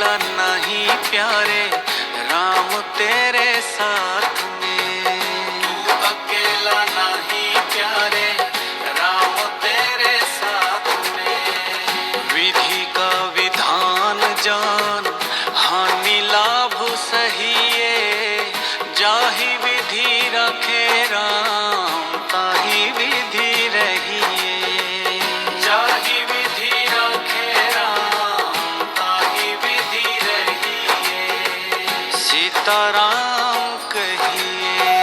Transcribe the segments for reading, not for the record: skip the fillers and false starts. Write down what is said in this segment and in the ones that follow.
अकेला नहीं प्यारे, राम तेरे साथ में। तू अकेला नहीं प्यारे, राम तेरे साथ में। विधि का विधान जान, हानि लाभ सहिए। जाहि विधि रखे राम, ताहि विधि रहिए। जाहि विधि रखे राम, ताहि विधि रहिए। सीताराम कहिए।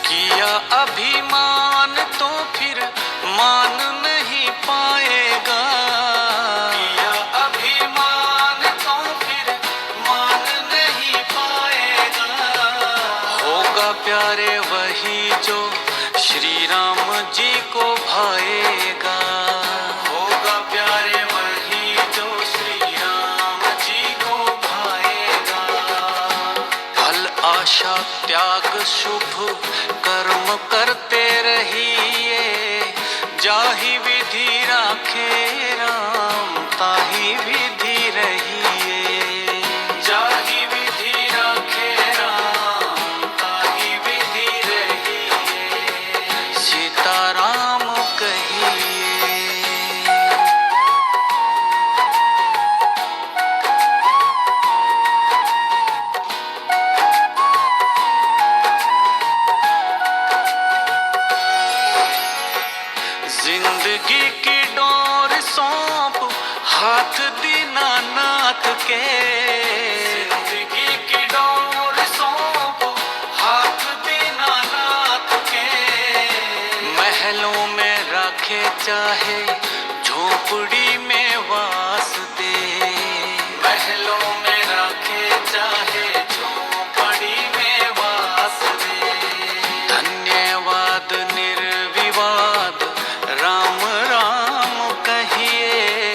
किया अभिमान तो फिर मान नहीं पाएगा। किया अभिमान तो फिर मान नहीं पाएगा। होगा प्यारे वही जो श्री राम जी को भाएगा। होगा प्यारे वही जो श्री राम जी को भाएगा। फल आशा त्याग शुभ कर्म करते रहिए। जाहि विधि राखे राम, ताहि विधि रहिए। जाहि विधि राखे राम, ताहि विधि रहिए। सीताराम कहिए। जिंदगी की डोर सौंप हाथ दीनानाथ के। जिंदगी की डोर सौंप हाथ दीनानाथ के। महलों में रखे चाहे झोपड़ी में वास दे। महलों में रखे चाहे झोपड़ी में वास दे। धन्यवाद निर्विवाद राम राम कहिए।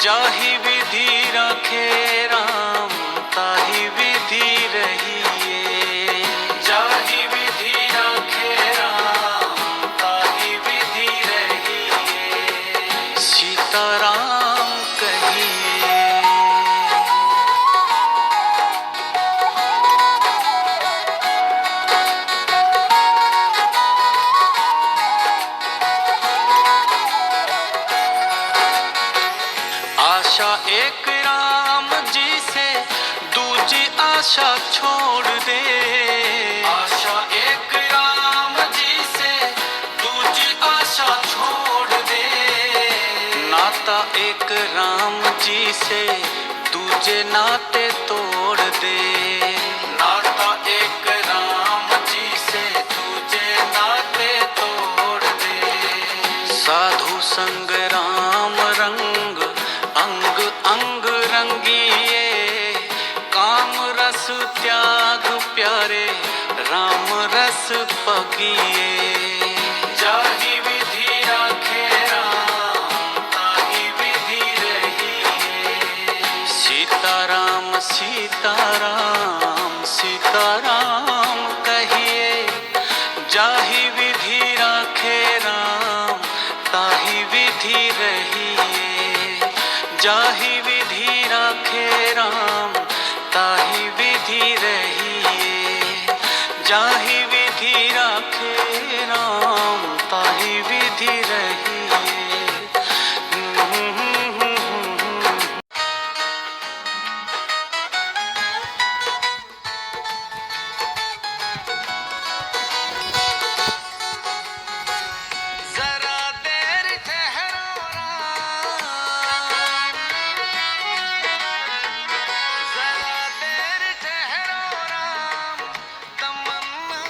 जाहि विधि रखे राम, ताहि विधि रहिए। जाहि विधि रखे राम, ताहि विधि रहिए। सीताराम कहिए। आशा एक राम जी से दूजी आशा छोड़ दे। आशा एक राम जी से दूजी आशा छोड़ दे। नाता एक राम जी से दूजे नाते तोड़ दे। नाता एक राम जी से दूजे नाते तोड़ दे। साधु संग राम रंग, अंग अंग रंगिए। काम रस त्याग प्यारे, राम रस पगिए। जाहि विधि राखे राम, ताहि विधि रहिए। सीताराम सीताराम सीताराम कहिए। जाहि विधि राखे राम, ताहि विधि रहिए। जाहि विधि राखे राम, ताहि विधि रहिए। जाहि विधि राखे राम, ताहि विधि रहिए। जरा देर ठहरो राम, जरा देर ठहरो राम। तमन्ना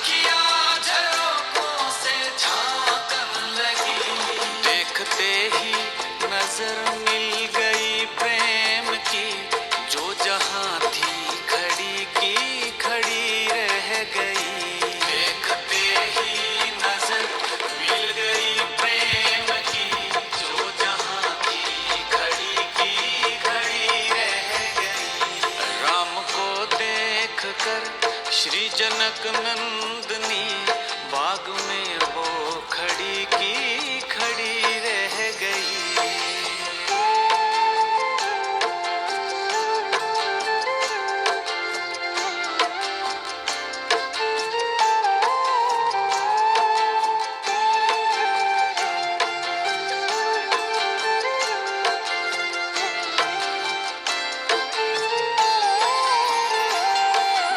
अखियाँ झरोकों से झांकन लगी। देखते ही नजर मिल गई प्रेम की, जो जहां थी खड़ी की खड़ी रह गई। देखते ही नजर मिल गई प्रेम की, जो जहां थी खड़ी की खड़ी रह गई। राम को देख कर श्री जनक नंदनी, बाग में वो खड़ी की खड़ी रह गई।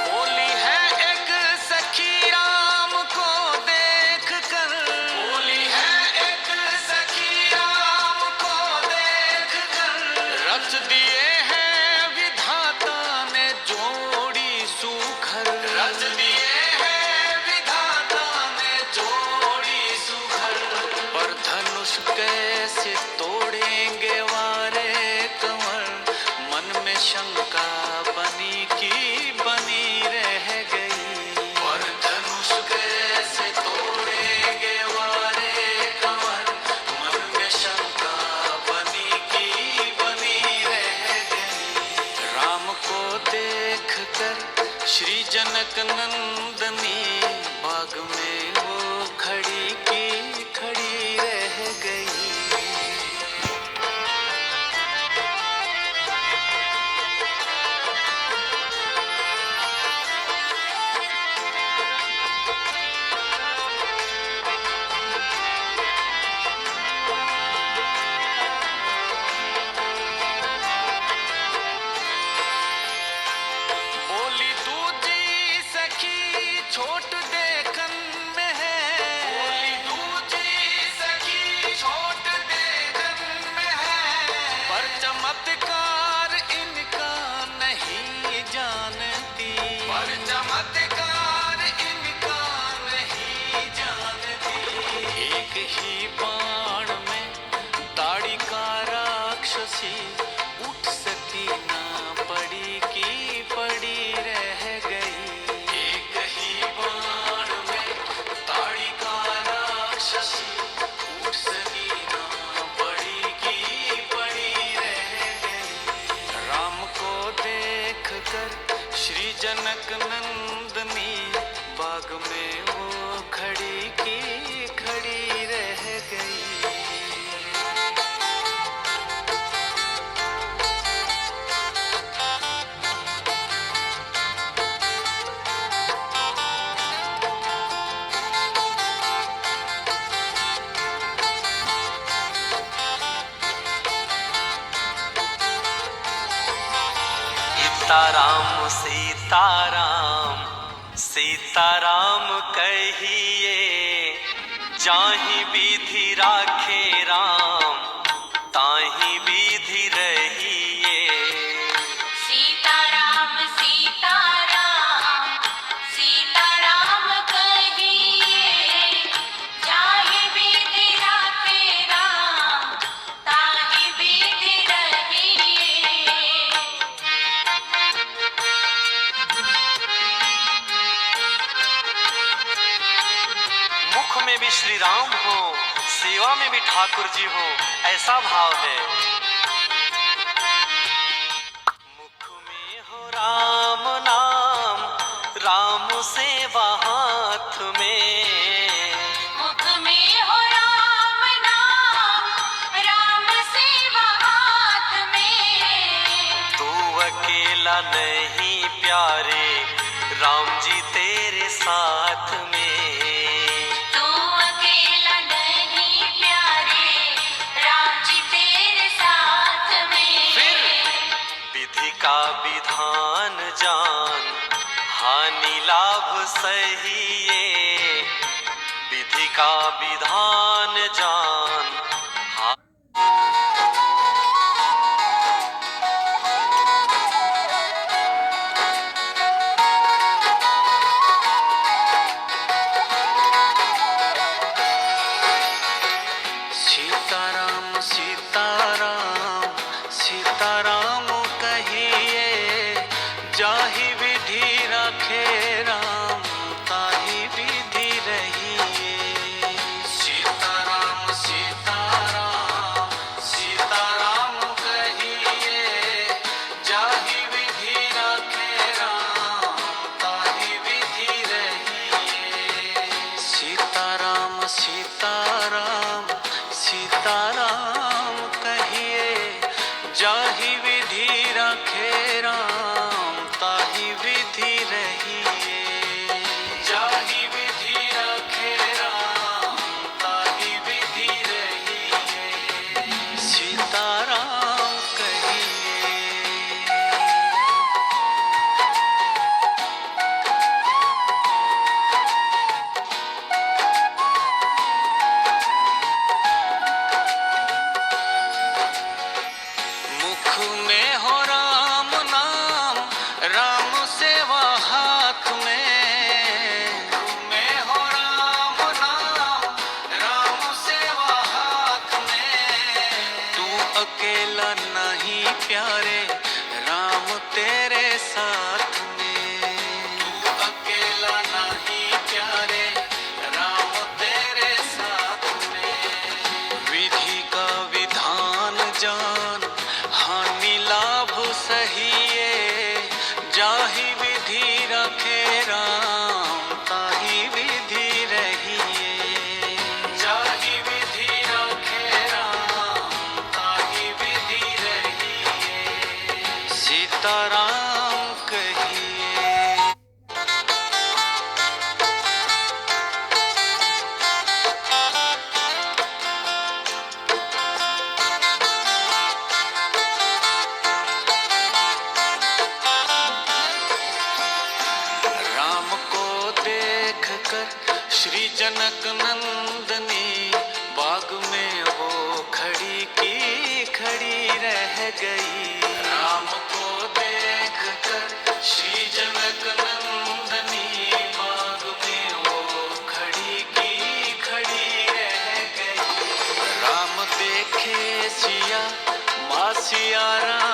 बोली है एक सखी राम को देख कर, बोली है एक सखी राम को देख कर, रच दिए हैं विधाता ने जोड़ी सुघर। रच दिए हैं विधाता ने जोड़ी सुघर। पर धनुष कैसे तोड़ेंगे वारे कंवर, मन में शंका बनी की बनी रह गई। पर धनुष कैसे तोड़ेंगे वारे कंवर, मन में शंका बनी की बनी रह गई। राम को देख कर श्री जनक नंदनी, बाग में वो खड़ी की खड़ी रह गई। बोली दूजी सखी छोट देखन में है, बोली दूजी सखी छोट देखन में है, पर चमत्कार इनका नहीं जानती। पर चमत्कार इनका नहीं जानती। एक ही बाण में दाढ़ी का राक्षसी, उठ सकी ना पड़ी की पड़ी रह गई। एक ही बाण में दाढ़ी का राक्षसी, उठ सकी ना पड़ी की पड़ी रह गई। राम को देख कर श्री जनक नंदनी, बाग में वो खड़ी की खड़ी रह गई। सीताराम सीताराम सीताराम कहिए, जाहि विधि राखे राम ताहि विधि रहिए। सीताराम सीताराम सीताराम कहिए, जाहि विधि राखे राम ताहि विधि रहिए। मुख में भी श्री राम हो, सेवा में भी ठाकुर जी हो, ऐसा भाव है। मुख में हो राम नाम, राम सेवा हाथ में। मुख में हो राम नाम, राम सेवा हाथ में। तू अकेला नहीं प्यारे, राम जी तेरे साथ में। तू अकेला नहीं प्यारे, राम जी तेरे साथ में। फिर विधि का विधान जान, हानि लाभ सहिए। विधि का विधान जान, देख कर श्री जनक नंदनी बाग में वो खड़ी की खड़ी रह गई। राम को देख कर श्री जनक नंदनी बाग में वो खड़ी की खड़ी रह गई। राम देखे सिया माँ सिया राम